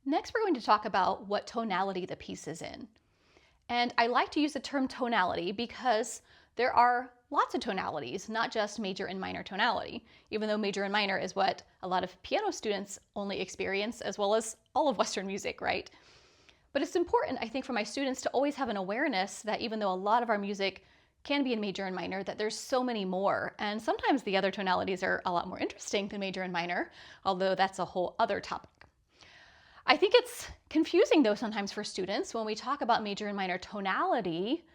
Next, we're going to talk about what tonality the piece is in. And I like to use the term tonality because there are lots of tonalities, not just major and minor tonality, even though major and minor is what a lot of piano students only experience, as well as all of Western music, right? But it's important, I think, for my students to always have an awareness that even though a lot of our music can be in major and minor, that there's so many more. And sometimes the other tonalities are a lot more interesting than major and minor, although that's a whole other topic. I think it's confusing though sometimes for students when we talk about major and minor tonality,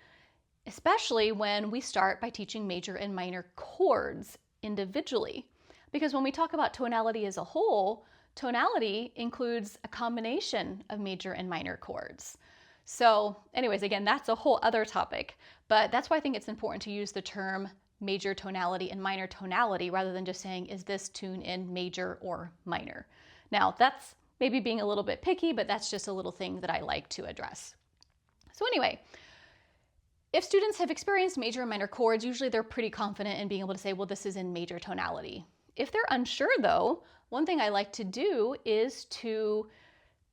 especially when we start by teaching major and minor chords individually. Because when we talk about tonality as a whole, tonality includes a combination of major and minor chords. So anyways, again, that's a whole other topic, but that's why I think it's important to use the term major tonality and minor tonality rather than just saying, is this tune in major or minor? Now that's maybe being a little bit picky, but that's just a little thing that I like to address. So anyway, if students have experienced major and minor chords, usually they're pretty confident in being able to say, well, this is in major tonality. If they're unsure though, one thing I like to do is to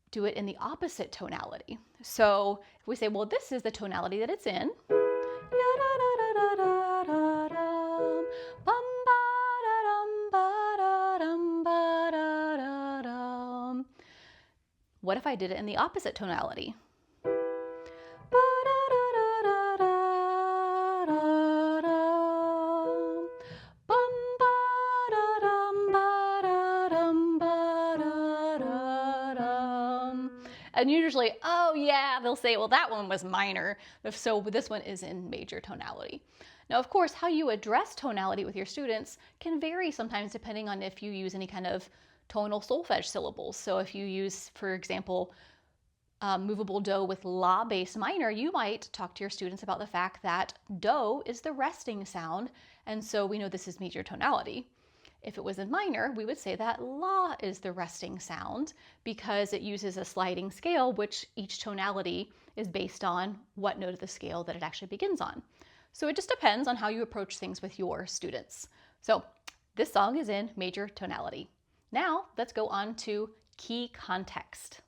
do it in the opposite tonality. So if we say, well, this is the tonality that it's in, what if I did it in the opposite tonality? And usually, oh yeah, they'll say, well, that one was minor, so this one is in major tonality. Now, of course, how you address tonality with your students can vary sometimes depending on if you use any kind of tonal solfege syllables. So if you use, for example, movable do with la bass minor, you might talk to your students about the fact that do is the resting sound, and so we know this is major tonality. If it was in minor, we would say that la is the resting sound because it uses a sliding scale, which each tonality is based on what note of the scale that it actually begins on. So it just depends on how you approach things with your students. So this song is in major tonality. Now let's go on to key context.